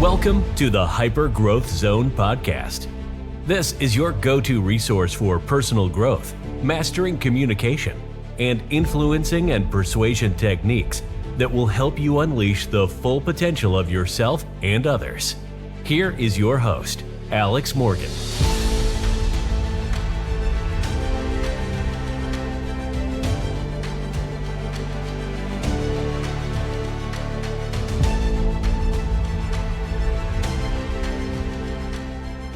Welcome to the Hyper Growth Zone podcast. This is your go-to resource for personal growth, mastering communication, and influencing and persuasion techniques that will help you unleash the full potential of yourself and others. Here is your host, Alex Morgan.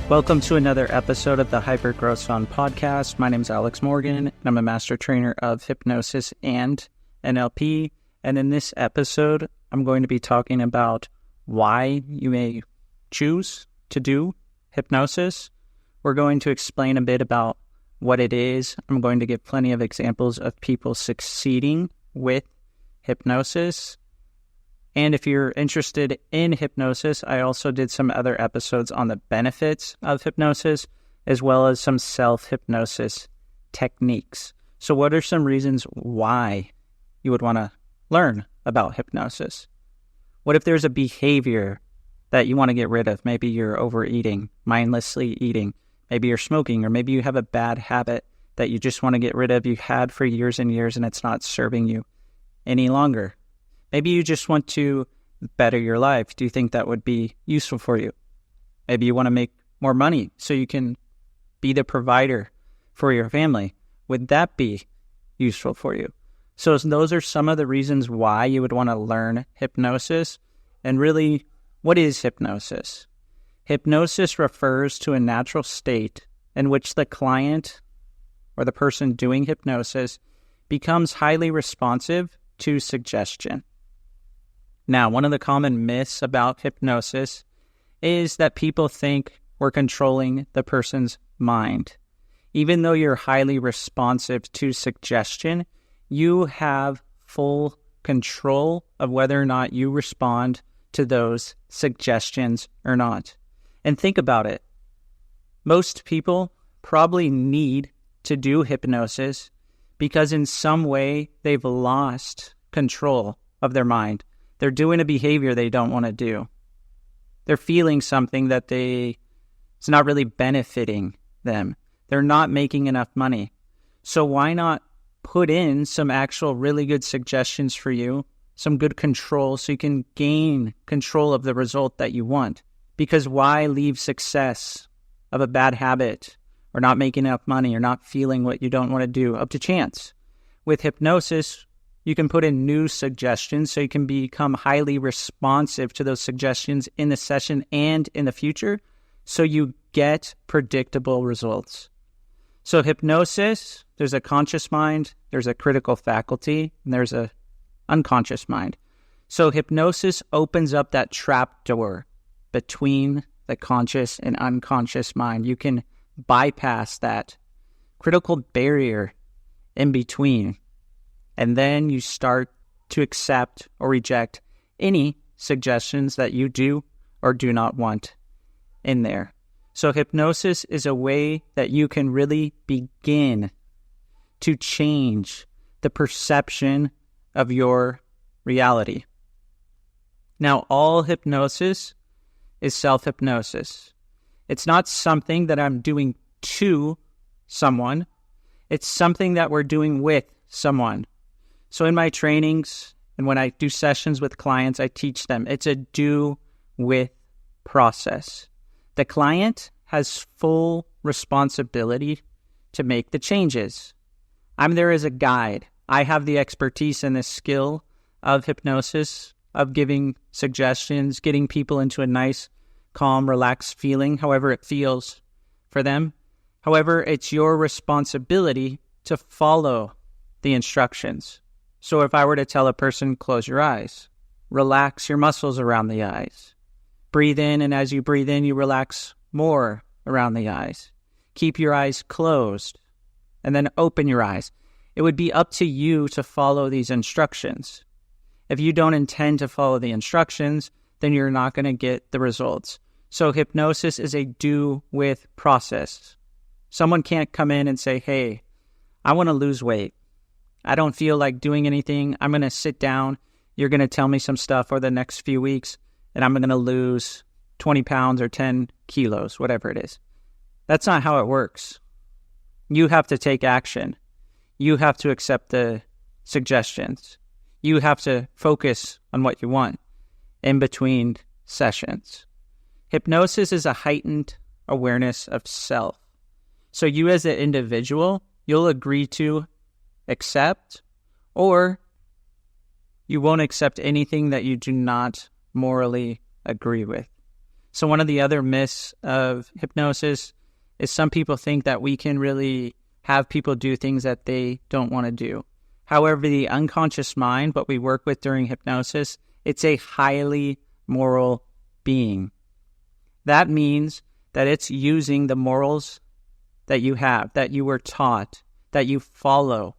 Welcome to another episode of the Hyper Growth Zone podcast. My name is Alex Morgan, and I'm a master trainer of hypnosis and NLP. And in this episode, I'm going to be talking about why you may choose to do hypnosis. We're going to explain a bit about what it is. I'm going to give plenty of examples of people succeeding with hypnosis. And if you're interested in hypnosis, I also did some other episodes on the benefits of hypnosis, as well as some self-hypnosis techniques. So what are some reasons why you would want to learn about hypnosis? What if there's a behavior that you want to get rid of? Maybe you're overeating, mindlessly eating. Maybe you're smoking, or maybe you have a bad habit that you just want to get rid of. You've had for years and years, and it's not serving you any longer. Maybe you just want to better your life. Do you think that would be useful for you? Maybe you want to make more money so you can be the provider for your family. Would that be useful for you? So those are some of the reasons why you would want to learn hypnosis. And really, what is hypnosis? Hypnosis refers to a natural state in which the client or the person doing hypnosis becomes highly responsive to suggestion. Now, one of the common myths about hypnosis is that people think we're controlling the person's mind. Even though you're highly responsive to suggestion, you have full control of whether or not you respond to those suggestions or not. And think about it. Most people probably need to do hypnosis because in some way they've lost control of their mind. They're doing a behavior they don't want to do. They're feeling something that it's not really benefiting them. They're not making enough money. So why not put in some actual really good suggestions for you, some good control so you can gain control of the result that you want? Because why leave success of a bad habit or not making enough money or not feeling what you don't want to do up to chance? With hypnosis, you can put in new suggestions so you can become highly responsive to those suggestions in the session and in the future so you get predictable results. So hypnosis, there's a conscious mind, there's a critical faculty, and there's a unconscious mind. So hypnosis opens up that trap door between the conscious and unconscious mind. You can bypass that critical barrier in between. And then you start to accept or reject any suggestions that you do or do not want in there. So hypnosis is a way that you can really begin to change the perception of your reality. Now, all hypnosis is self-hypnosis. It's not something that I'm doing to someone. It's something that we're doing with someone. So in my trainings and when I do sessions with clients, I teach them it's a do-with process. The client has full responsibility to make the changes. I'm there as a guide. I have the expertise and the skill of hypnosis, of giving suggestions, getting people into a nice, calm, relaxed feeling, however it feels for them. However, it's your responsibility to follow the instructions. So if I were to tell a person, close your eyes, relax your muscles around the eyes, breathe in, and as you breathe in, you relax more around the eyes. Keep your eyes closed, and then open your eyes. It would be up to you to follow these instructions. If you don't intend to follow the instructions, then you're not going to get the results. So hypnosis is a do-with process. Someone can't come in and say, hey, I want to lose weight. I don't feel like doing anything. I'm going to sit down. You're going to tell me some stuff for the next few weeks, and I'm going to lose 20 pounds or 10 kilos, whatever it is. That's not how it works. You have to take action. You have to accept the suggestions. You have to focus on what you want in between sessions. Hypnosis is a heightened awareness of self. So you as an individual, you'll agree to accept, or you won't accept anything that you do not morally agree with. So one of the other myths of hypnosis is some people think that we can really have people do things that they don't want to do. However, the unconscious mind, what we work with during hypnosis, it's a highly moral being. That means that it's using the morals that you have, that you were taught, that you follow.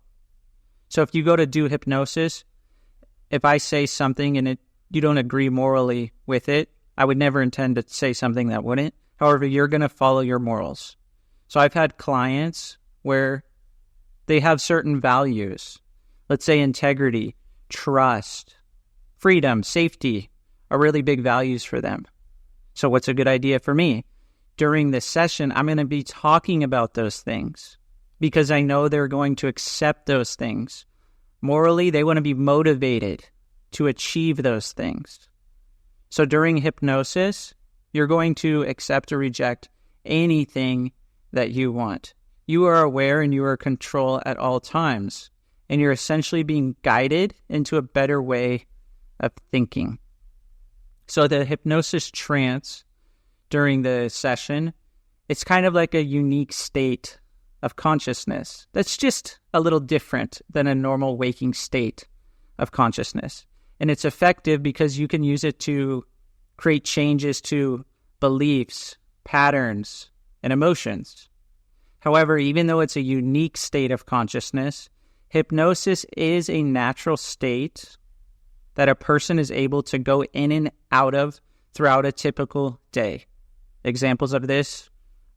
So if you go to do hypnosis, if I say something and you don't agree morally with it, I would never intend to say something that wouldn't. However, you're going to follow your morals. So I've had clients where they have certain values. Let's say integrity, trust, freedom, safety are really big values for them. So what's a good idea for me? During this session, I'm going to be talking about those things because I know they're going to accept those things. Morally, they want to be motivated to achieve those things. So during hypnosis, you're going to accept or reject anything that you want. You are aware and you are in control at all times, and you're essentially being guided into a better way of thinking. So the hypnosis trance during the session, it's kind of like a unique state of consciousness that's just a little different than a normal waking state of consciousness. And it's effective because you can use it to create changes to beliefs, patterns, and emotions. However, even though it's a unique state of consciousness, hypnosis is a natural state that a person is able to go in and out of throughout a typical day. Examples of this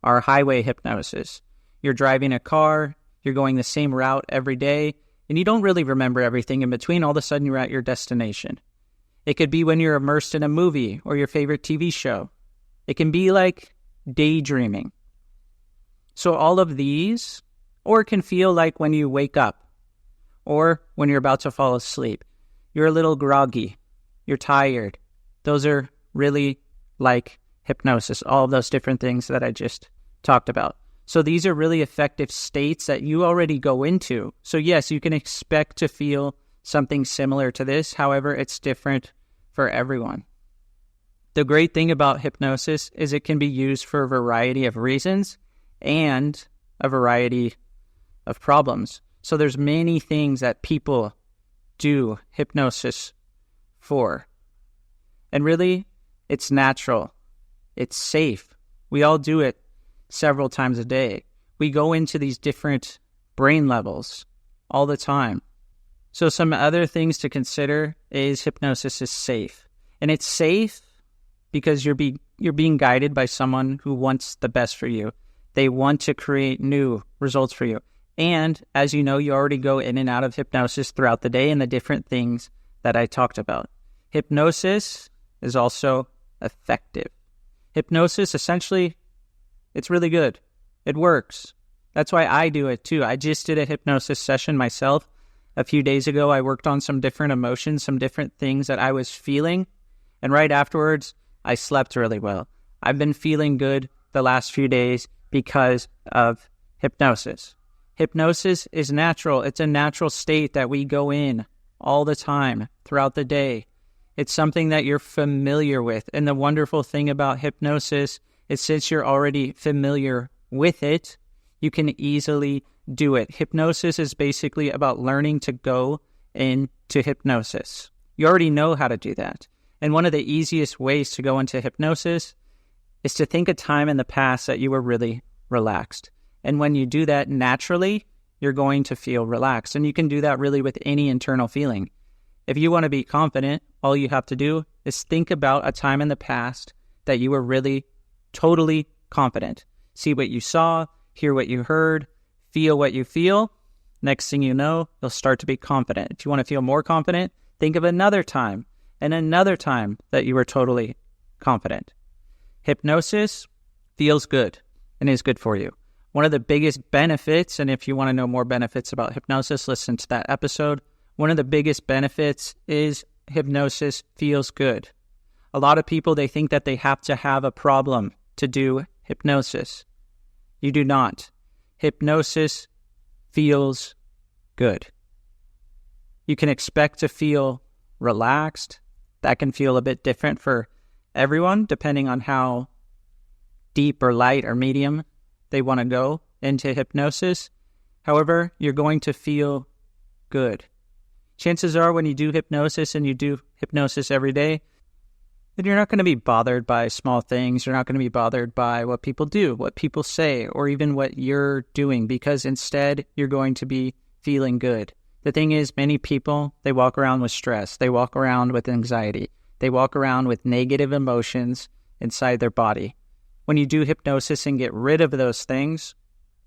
are highway hypnosis. You're driving a car, you're going the same route every day, and you don't really remember everything in between. All of a sudden, you're at your destination. It could be when you're immersed in a movie or your favorite TV show. It can be like daydreaming. So all of these, or it can feel like when you wake up or when you're about to fall asleep. You're a little groggy. You're tired. Those are really like hypnosis, all of those different things that I just talked about. So these are really effective states that you already go into. So yes, you can expect to feel something similar to this. However, it's different for everyone. The great thing about hypnosis is it can be used for a variety of reasons and a variety of problems. So there's many things that people do hypnosis for. And really, it's natural. It's safe. We all do it several times a day. We go into these different brain levels all the time. So some other things to consider is hypnosis is safe. And it's safe because you're being guided by someone who wants the best for you. They want to create new results for you. And as you know, you already go in and out of hypnosis throughout the day and the different things that I talked about. Hypnosis is also effective. Hypnosis, essentially, it's really good. It works. That's why I do it too. I just did a hypnosis session myself a few days ago. I worked on some different emotions, some different things that I was feeling. And right afterwards, I slept really well. I've been feeling good the last few days because of hypnosis. Hypnosis is natural. It's a natural state that we go in all the time throughout the day. It's something that you're familiar with. And the wonderful thing about hypnosis is since you're already familiar with it, you can easily do it. Hypnosis is basically about learning to go into hypnosis. You already know how to do that. And one of the easiest ways to go into hypnosis is to think a time in the past that you were really relaxed. And when you do that naturally, you're going to feel relaxed. And you can do that really with any internal feeling. If you want to be confident, all you have to do is think about a time in the past that you were really totally confident. See what you saw, hear what you heard, feel what you feel. Next thing you know, you'll start to be confident. If you want to feel more confident, think of another time and another time that you were totally confident. Hypnosis feels good and is good for you. One of the biggest benefits, and if you want to know more benefits about hypnosis, listen to that episode. One of the biggest benefits is hypnosis feels good. A lot of people, they think that they have to have a problem to do hypnosis. You do not. Hypnosis feels good. You can expect to feel relaxed. That can feel a bit different for everyone, depending on how deep or light or medium they want to go into hypnosis. However, you're going to feel good. Chances are when you do hypnosis and you do hypnosis every day, then you're not going to be bothered by small things. You're not going to be bothered by what people do, what people say, or even what you're doing, because instead you're going to be feeling good. The thing is, many people, they walk around with stress. They walk around with anxiety. They walk around with negative emotions inside their body. When you do hypnosis and get rid of those things,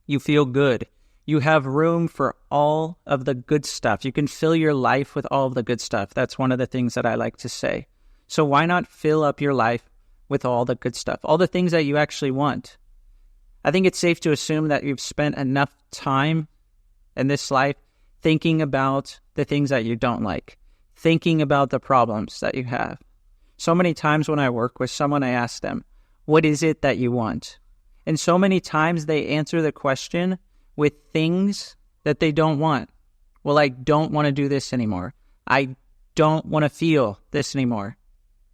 you feel good. You have room for all of the good stuff. You can fill your life with all of the good stuff. That's one of the things that I like to say. So why not fill up your life with all the good stuff, all the things that you actually want? I think it's safe to assume that you've spent enough time in this life thinking about the things that you don't like, thinking about the problems that you have. So many times when I work with someone, I ask them, what is it that you want? And so many times they answer the question with things that they don't want. Well, I don't want to do this anymore. I don't want to feel this anymore.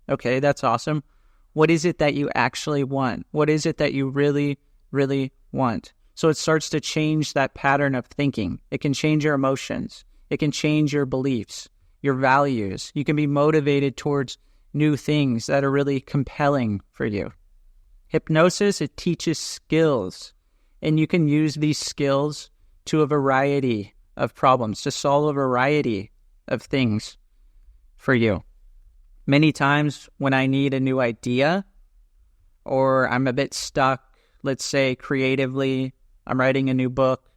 Okay, that's awesome. What is it that you actually want? What is it that you really, really want? So it starts to change that pattern of thinking. It can change your emotions. It can change your beliefs, your values. You can be motivated towards new things that are really compelling for you. Hypnosis, it teaches skills, and you can use these skills to a variety of problems, to solve a variety of things for you. Many times when I need a new idea or I'm a bit stuck, let's say creatively, I'm writing a new book,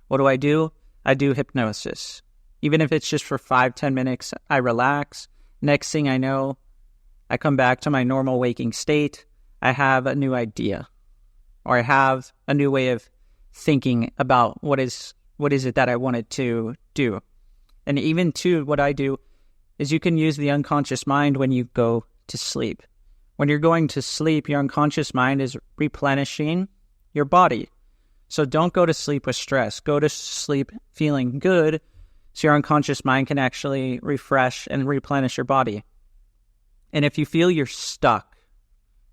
what do? I do hypnosis. Even if it's just for 5-10 minutes, I relax. Next thing I know, I come back to my normal waking state. I have a new idea, or I have a new way of thinking about what is it that I wanted to do. And even too, what I do is you can use the unconscious mind when you go to sleep. When you're going to sleep, your unconscious mind is replenishing your body. So don't go to sleep with stress. Go to sleep feeling good so your unconscious mind can actually refresh and replenish your body. And if you feel you're stuck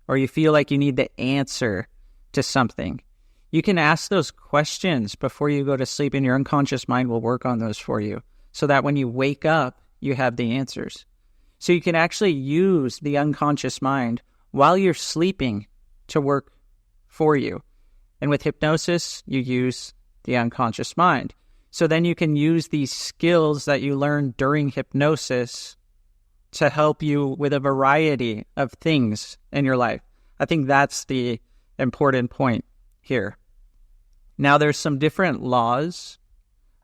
or you feel like you need the answer to something, you can ask those questions before you go to sleep, and your unconscious mind will work on those for you so that when you wake up, you have the answers. So you can actually use the unconscious mind while you're sleeping to work for you. And with hypnosis, you use the unconscious mind. So then you can use these skills that you learn during hypnosis to help you with a variety of things in your life. I think that's the important point here. Now, there's some different laws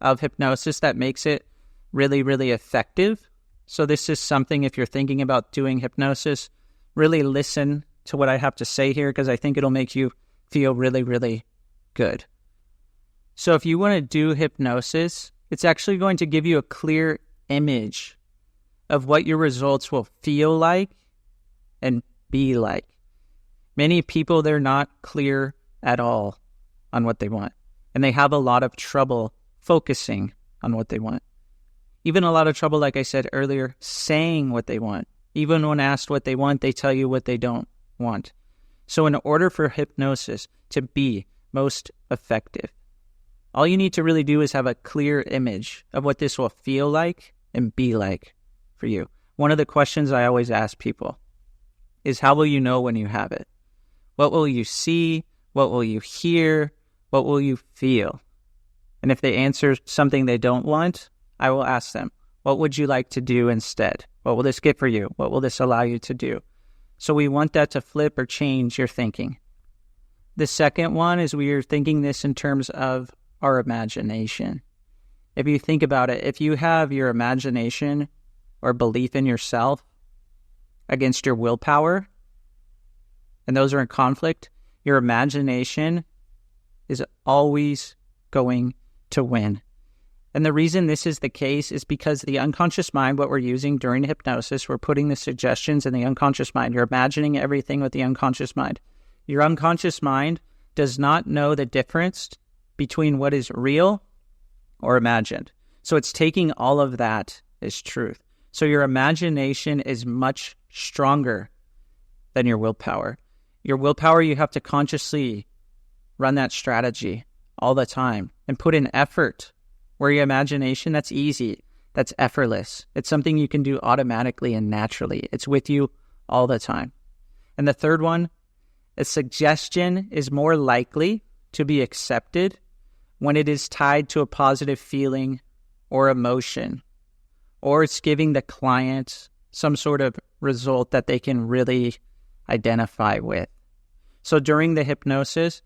of hypnosis that makes it really, really effective. So this is something, if you're thinking about doing hypnosis, really listen to what I have to say here, because I think it'll make you feel really, really good. So if you want to do hypnosis, it's actually going to give you a clear image of what your results will feel like and be like. Many people, they're not clear at all on what they want, and they have a lot of trouble focusing on what they want. Even a lot of trouble, like I said earlier, saying what they want. Even when asked what they want, they tell you what they don't want. So in order for hypnosis to be most effective, all you need to really do is have a clear image of what this will feel like and be like for you. One of the questions I always ask people is, how will you know when you have it? What will you see? What will you hear? What will you feel? And if they answer something they don't want, I will ask them, what would you like to do instead? What will this get for you? What will this allow you to do? So we want that to flip or change your thinking. The second one is we are thinking this in terms of our imagination. If you think about it, if you have your imagination or belief in yourself against your willpower, and those are in conflict, your imagination is always going to win. And the reason this is the case is because the unconscious mind, what we're using during hypnosis, we're putting the suggestions in the unconscious mind. You're imagining everything with the unconscious mind. Your unconscious mind does not know the difference between what is real or imagined. So it's taking all of that as truth. So your imagination is much stronger than your willpower. Your willpower, you have to consciously run that strategy all the time and put in effort. Where your imagination, that's easy. That's effortless. It's something you can do automatically and naturally. It's with you all the time. And the third one, a suggestion is more likely to be accepted when it is tied to a positive feeling or emotion, or it's giving the client some sort of result that they can really identify with. So during the hypnosis,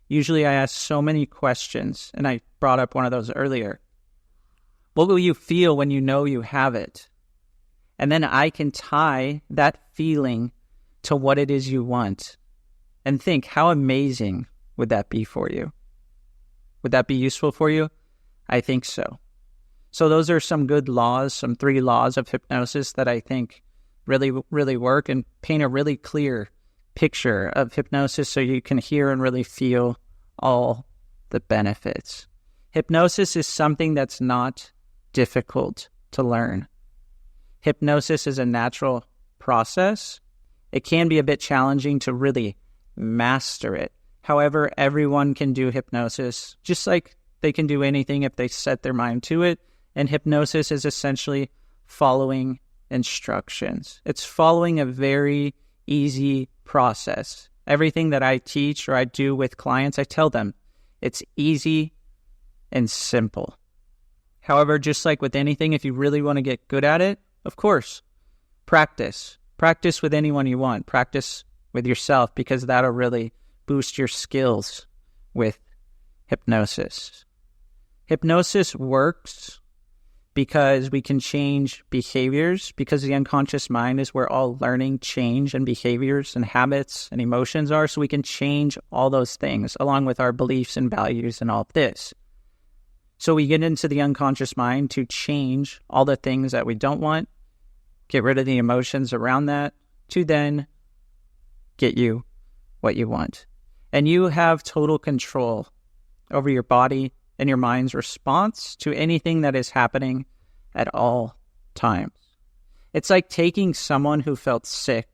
usually I ask so many questions, and I brought up one of those earlier. What will you feel when you know you have it? And then I can tie that feeling to what it is you want. And think, how amazing would that be for you? Would that be useful for you? I think so. So those are some good laws, some 3 laws of hypnosis that I think really, really work and paint a really clear picture of hypnosis so you can hear and really feel all the benefits. Hypnosis is something that's not difficult to learn. Hypnosis is a natural process. It can be a bit challenging to really master it. However, everyone can do hypnosis, just like they can do anything if they set their mind to it. And hypnosis is essentially following instructions. It's following a very easy process. Everything that I teach or I do with clients, I tell them it's easy and simple. However, just like with anything, if you really want to get good at it, of course, practice. Practice with anyone you want. Practice with yourself, because that'll really boost your skills with hypnosis. Hypnosis works because we can change behaviors, because the unconscious mind is where all learning, change, and behaviors and habits and emotions are. So we can change all those things along with our beliefs and values and all of this. So we get into the unconscious mind to change all the things that we don't want, get rid of the emotions around that, to then get you what you want. And you have total control over your body and your mind's response to anything that is happening at all times. It's like taking someone who felt sick,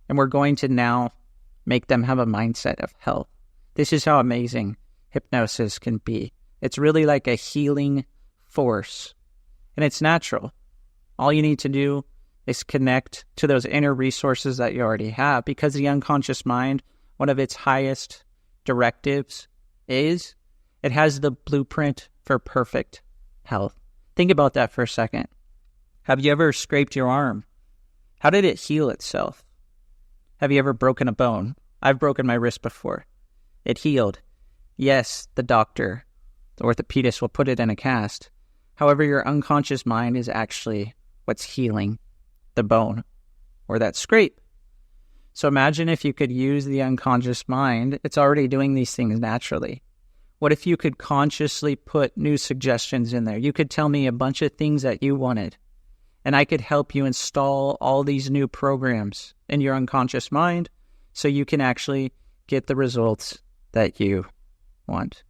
and we're going to now make them have a mindset of health. This is how amazing hypnosis can be. It's really like a healing force, and it's natural. All you need to do is connect to those inner resources that you already have, because the unconscious mind, one of its highest directives is it has the blueprint for perfect health. Think about that for a second. Have you ever scraped your arm? How did it heal itself? Have you ever broken a bone? I've broken my wrist before. It healed. Yes, the doctor, the orthopedist will put it in a cast. However, your unconscious mind is actually what's healing the bone or that scrape. So imagine if you could use the unconscious mind. It's already doing these things naturally. What if you could consciously put new suggestions in there? You could tell me a bunch of things that you wanted, and I could help you install all these new programs in your unconscious mind so you can actually get the results that you want.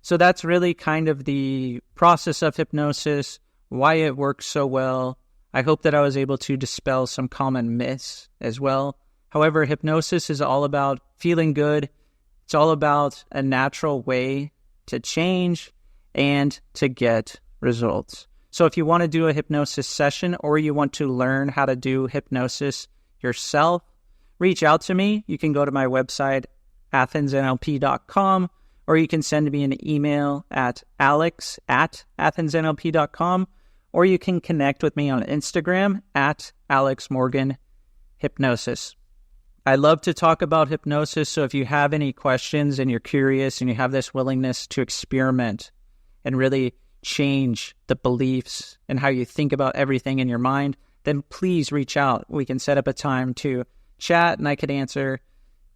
So that's really kind of the process of hypnosis, why it works so well. I hope that I was able to dispel some common myths as well. However, hypnosis is all about feeling good. It's all about a natural way to change and to get results. So if you want to do a hypnosis session, or you want to learn how to do hypnosis yourself, reach out to me. You can go to my website, athensnlp.com, or you can send me an email at alex@athensnlp.com, or you can connect with me on Instagram at alexmorganhypnosis. I love to talk about hypnosis, so if you have any questions and you're curious and you have this willingness to experiment and really change the beliefs and how you think about everything in your mind, then please reach out. We can set up a time to chat and I could answer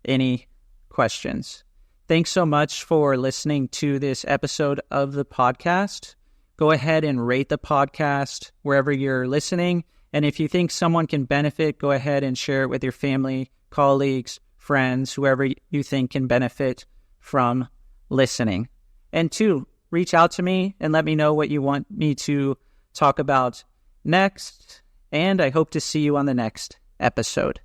any questions. Thanks so much for listening to this episode of the podcast. Go ahead and rate the podcast wherever you're listening. And if you think someone can benefit, go ahead and share it with your family, colleagues, friends, whoever you think can benefit from listening. And 2, reach out to me and let me know what you want me to talk about next. And I hope to see you on the next episode.